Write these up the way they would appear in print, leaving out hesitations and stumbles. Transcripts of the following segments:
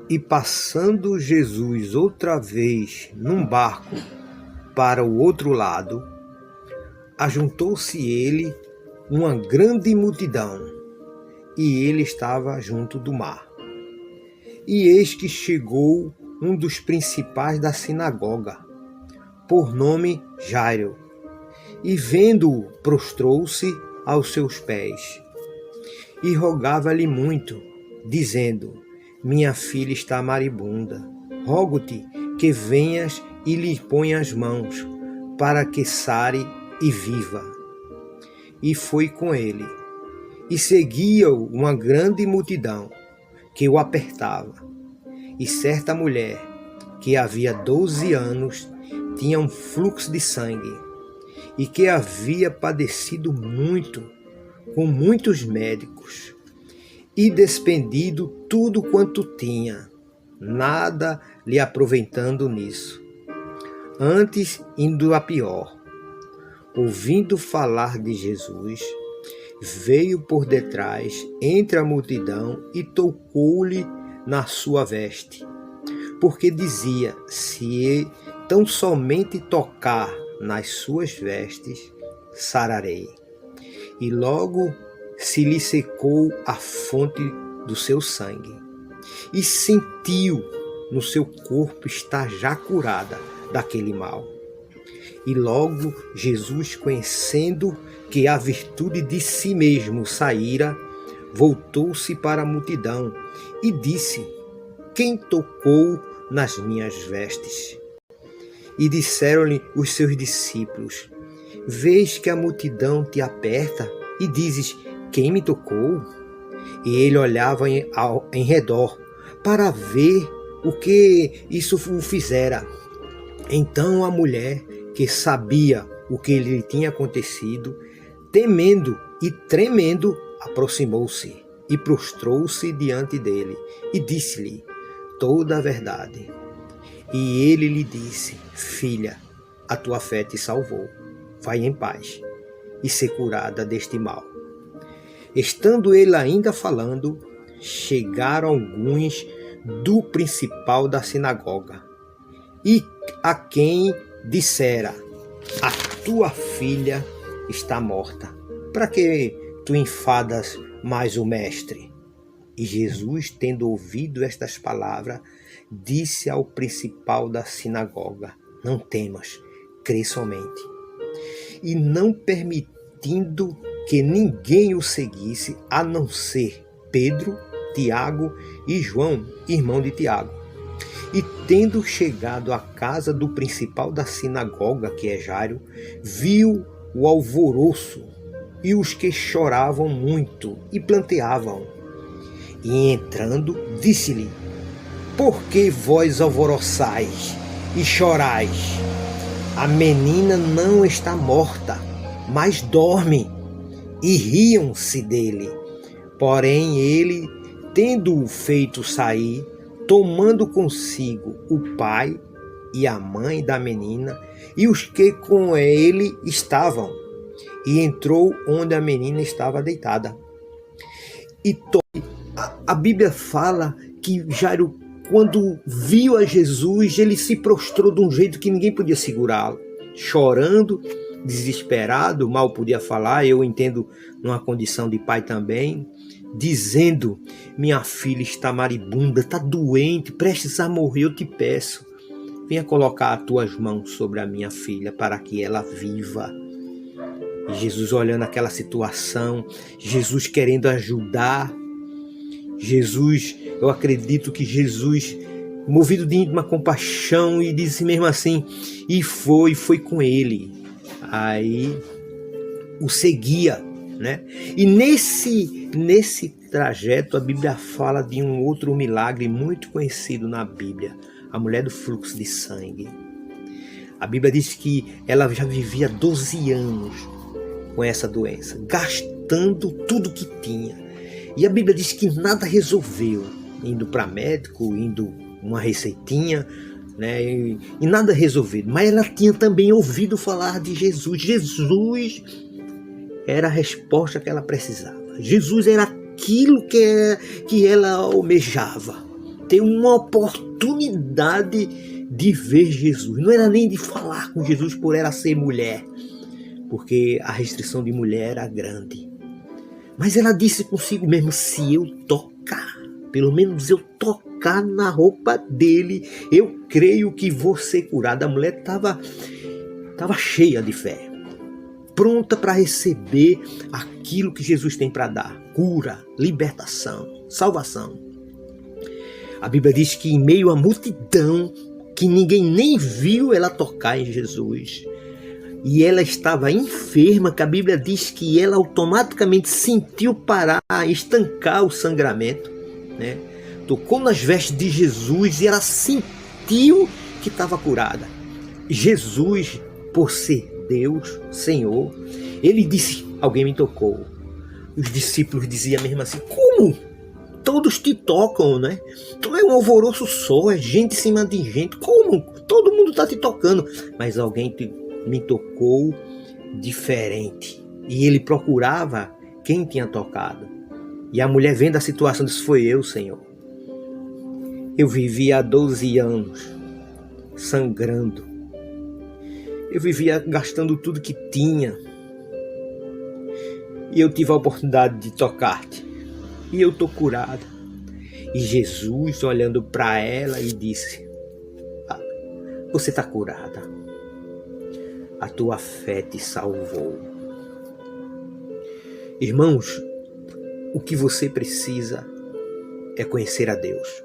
E passando Jesus outra vez num barco para o outro lado, ajuntou-se ele uma grande multidão, e ele estava junto do mar. E eis que chegou um dos principais da sinagoga, por nome Jairo, e vendo-o, prostrou-se aos seus pés, e rogava-lhe muito, dizendo: minha filha está moribunda, rogo-te que venhas e lhe ponha as mãos, para que sare e viva. E foi com ele, e seguia-o uma grande multidão, que o apertava. E certa mulher, que havia 12 anos, tinha um fluxo de sangue, e que havia padecido muito, com muitos médicos, e despendido tudo quanto tinha, nada lhe aproveitando nisso. Antes indo a pior, ouvindo falar de Jesus, veio por detrás entre a multidão e tocou-lhe na sua veste, porque dizia: se tão somente tocar nas suas vestes, sararei. E logo se lhe secou a fonte do seu sangue, e sentiu no seu corpo estar já curada daquele mal. E logo Jesus, conhecendo que a virtude de si mesmo saíra, voltou-se para a multidão e disse: quem tocou nas minhas vestes? E disseram-lhe os seus discípulos: vês que a multidão te aperta e dizes: quem me tocou? E ele olhava em redor para ver o que isso o fizera. Então a mulher, que sabia o que lhe tinha acontecido, temendo e tremendo, aproximou-se e prostrou-se diante dele e disse-lhe toda a verdade. E ele lhe disse: filha, a tua fé te salvou. Vai em paz e ser curada deste mal. Estando ele ainda falando, chegaram alguns do principal da sinagoga, e a quem dissera: a tua filha está morta. Para que tu enfadas mais o mestre? E Jesus, tendo ouvido estas palavras, disse ao principal da sinagoga: não temas, crê somente. E não permitindo que ninguém o seguisse, a não ser Pedro, Tiago e João, irmão de Tiago. E tendo chegado à casa do principal da sinagoga, que é Jairo, viu o alvoroço e os que choravam muito e planteavam. E entrando, disse-lhe: por que vós alvoroçais e chorais? A menina não está morta, mas dorme. E riam-se dele. Porém ele, tendo-o feito sair, tomando consigo o pai e a mãe da menina e os que com ele estavam, e entrou onde a menina estava deitada. E a Bíblia fala que Jairo, quando viu a Jesus, ele se prostrou de um jeito que ninguém podia segurá-lo, chorando, desesperado, mal podia falar, eu entendo numa condição de pai também, dizendo: minha filha está moribunda, está doente, prestes a morrer, eu te peço, venha colocar as tuas mãos sobre a minha filha para que ela viva. E Jesus olhando aquela situação, Jesus querendo ajudar, Jesus, eu acredito que Jesus, movido de íntima compaixão, e disse mesmo assim, e foi com ele. Aí o seguia, né? E nesse trajeto a Bíblia fala de um outro milagre muito conhecido na Bíblia, a mulher do fluxo de sangue. A Bíblia diz que ela já vivia 12 anos com essa doença, gastando tudo que tinha. E a Bíblia diz que nada resolveu, indo para médico, indo uma receitinha, né? E nada resolvido. Mas ela tinha também ouvido falar de Jesus. Jesus era a resposta que ela precisava. Jesus era aquilo que ela almejava. ter uma oportunidade de ver Jesus. Não era nem de falar com Jesus por ela ser mulher, porque a restrição de mulher era grande. Mas ela disse consigo mesmo, se eu tocar, pelo menos eu tocar na roupa dele, eu creio que vou ser curada. A mulher estava cheia de fé, pronta para receber aquilo que Jesus tem para dar: cura, libertação, salvação. A Bíblia diz que em meio à multidão, que ninguém nem viu ela tocar em Jesus, e ela estava enferma, que a Bíblia diz que ela automaticamente sentiu parar, estancar o sangramento, né? Tocou nas vestes de Jesus e ela sentiu que estava curada. Jesus, por ser Deus, Senhor, ele disse, alguém me tocou. Os discípulos diziam mesmo assim, como? Todos te tocam, né? Tu é um alvoroço só, é gente em cima de gente. Como? Todo mundo está te tocando. Mas alguém me tocou diferente. E ele procurava quem tinha tocado. E a mulher, vendo a situação, disse, foi eu, Senhor. Eu vivia há 12 anos sangrando. Eu vivia gastando tudo que tinha. E eu tive a oportunidade de tocar-te. E eu estou curada. E Jesus, olhando para ela, e disse, você está curada. A tua fé te salvou. Irmãos, o que você precisa é conhecer a Deus.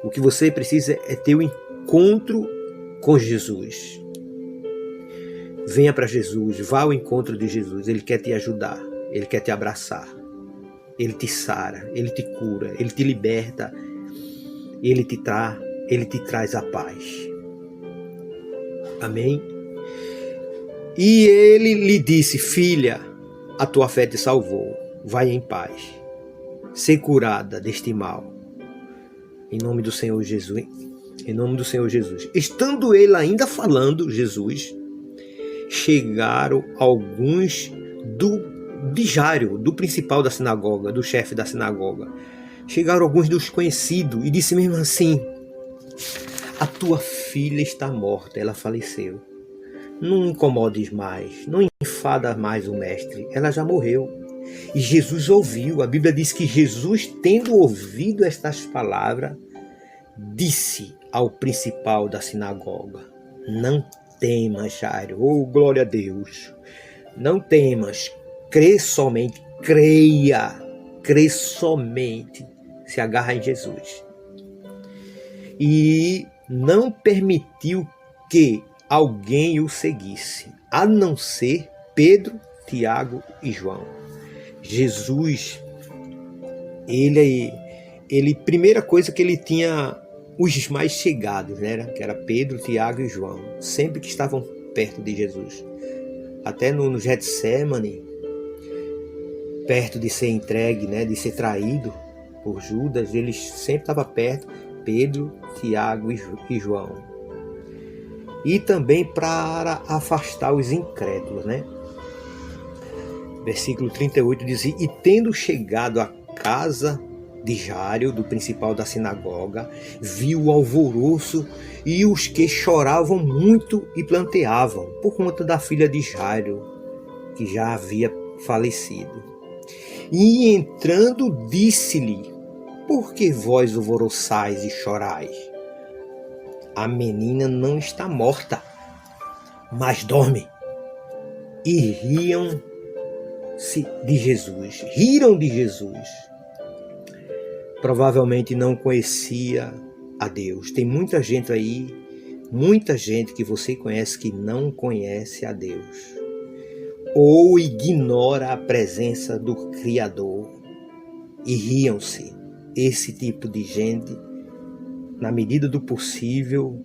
O que você precisa é ter um encontro com Jesus. Venha para Jesus, vá ao encontro de Jesus. Ele quer te ajudar, ele quer te abraçar. Ele te sara, ele te cura, ele te liberta, ele te traz a paz. Amém? E ele lhe disse, filha, a tua fé te salvou, vai em paz, ser curada deste mal. Em nome do Senhor Jesus. Em nome do Senhor Jesus. Estando ele ainda falando, Jesus, chegaram alguns de Jairo, do principal da sinagoga, do chefe da sinagoga. Chegaram alguns dos conhecidos e disse mesmo assim, a tua filha está morta, ela faleceu. Não incomodes mais, não enfada mais o mestre, ela já morreu. E Jesus ouviu, a Bíblia diz que Jesus, tendo ouvido estas palavras, disse ao principal da sinagoga, não temas, Jairo, oh glória a Deus, não temas, crê somente, crê somente, se agarra em Jesus. E não permitiu que alguém o seguisse, a não ser Pedro, Tiago e João. Jesus, ele primeira coisa que ele tinha os mais chegados, né? Que era Pedro, Tiago e João, sempre que estavam perto de Jesus. Até no Getsemane, perto de ser entregue, né? De ser traído por Judas, ele sempre estava perto, Pedro, Tiago e João. E também para afastar os incrédulos, né? Versículo 38 diz, e tendo chegado à casa de Jairo, do principal da sinagoga, viu o alvoroço e os que choravam muito e planteavam, por conta da filha de Jairo, que já havia falecido. E entrando, disse-lhe, por que vós alvoroçais e chorais? A menina não está morta, mas dorme. E riram de Jesus. Provavelmente não conhecia a Deus. Tem muita gente aí, muita gente que você conhece que não conhece a Deus. Ou ignora a presença do Criador. E riam-se. Esse tipo de gente, na medida do possível,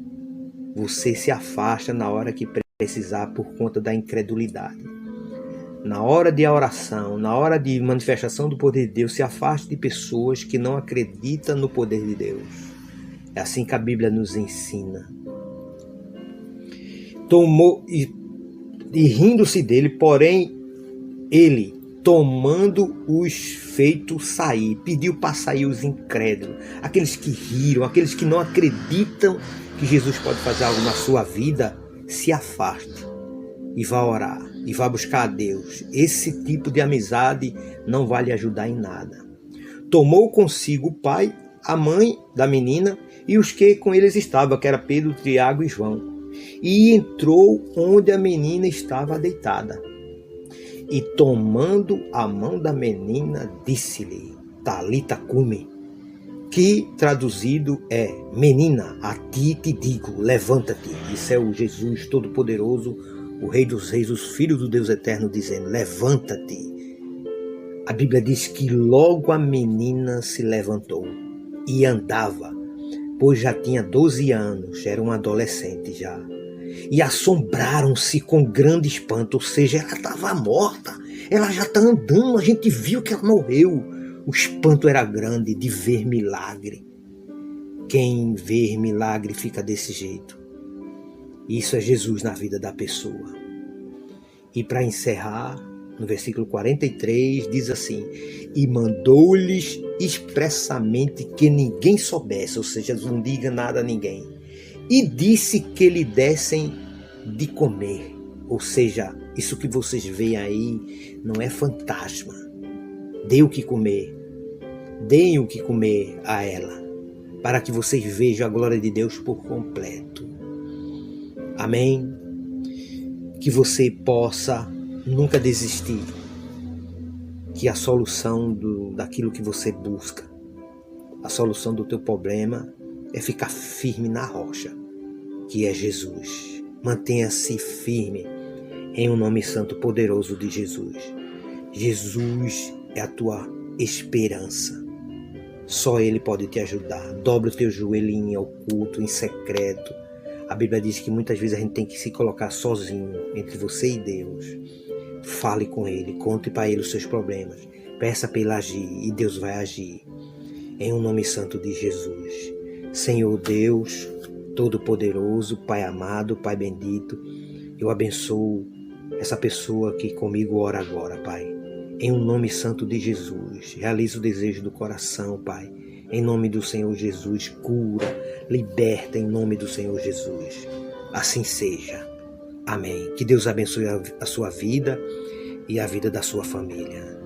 você se afasta na hora que precisar por conta da incredulidade. Na hora de oração, na hora de manifestação do poder de Deus, se afaste de pessoas que não acreditam no poder de Deus. É assim que a Bíblia nos ensina. Tomou e rindo-se dele, porém ele tomando os feitos sair. Pediu para sair os incrédulos, aqueles que riram, aqueles que não acreditam que Jesus pode fazer algo na sua vida. Se afaste e vá orar e vá buscar a Deus. Esse tipo de amizade não vai lhe ajudar em nada. Tomou consigo o pai, a mãe da menina e os que com eles estavam, que era Pedro, Tiago e João. E entrou onde a menina estava deitada. E tomando a mão da menina, disse-lhe, Talita cumi, que traduzido é, menina, a ti te digo, levanta-te. Isso é o Jesus Todo-Poderoso, o Rei dos Reis, os Filhos do Deus Eterno, dizendo, levanta-te. A Bíblia diz que logo a menina se levantou e andava, pois já tinha 12 anos, era uma adolescente já. E assombraram-se com grande espanto, ou seja, ela estava morta, ela já está andando, a gente viu que ela morreu. O espanto era grande de ver milagre. Quem vê milagre fica desse jeito. Isso é Jesus na vida da pessoa. E para encerrar, no versículo 43, diz assim, e mandou-lhes expressamente que ninguém soubesse, ou seja, não diga nada a ninguém. E disse que lhe dessem de comer. Ou seja, isso que vocês veem aí não é fantasma. Dê o que comer. Deem o que comer a ela, para que vocês vejam a glória de Deus por completo. Amém? Que você possa nunca desistir. Que a solução daquilo que você busca, a solução do teu problema é ficar firme na rocha, que é Jesus. Mantenha-se firme em um nome santo poderoso de Jesus. Jesus é a tua esperança. Só Ele pode te ajudar. Dobre o teu joelho em oculto, em secreto. A Bíblia diz que muitas vezes a gente tem que se colocar sozinho entre você e Deus. Fale com Ele, conte para Ele os seus problemas. Peça para Ele agir e Deus vai agir. Em um nome santo de Jesus. Senhor Deus, Todo-Poderoso, Pai amado, Pai bendito, eu abençoo essa pessoa que comigo ora agora, Pai. Em um nome santo de Jesus, realiza o desejo do coração, Pai. Em nome do Senhor Jesus, cura, liberta em nome do Senhor Jesus. Assim seja. Amém. Que Deus abençoe a sua vida e a vida da sua família.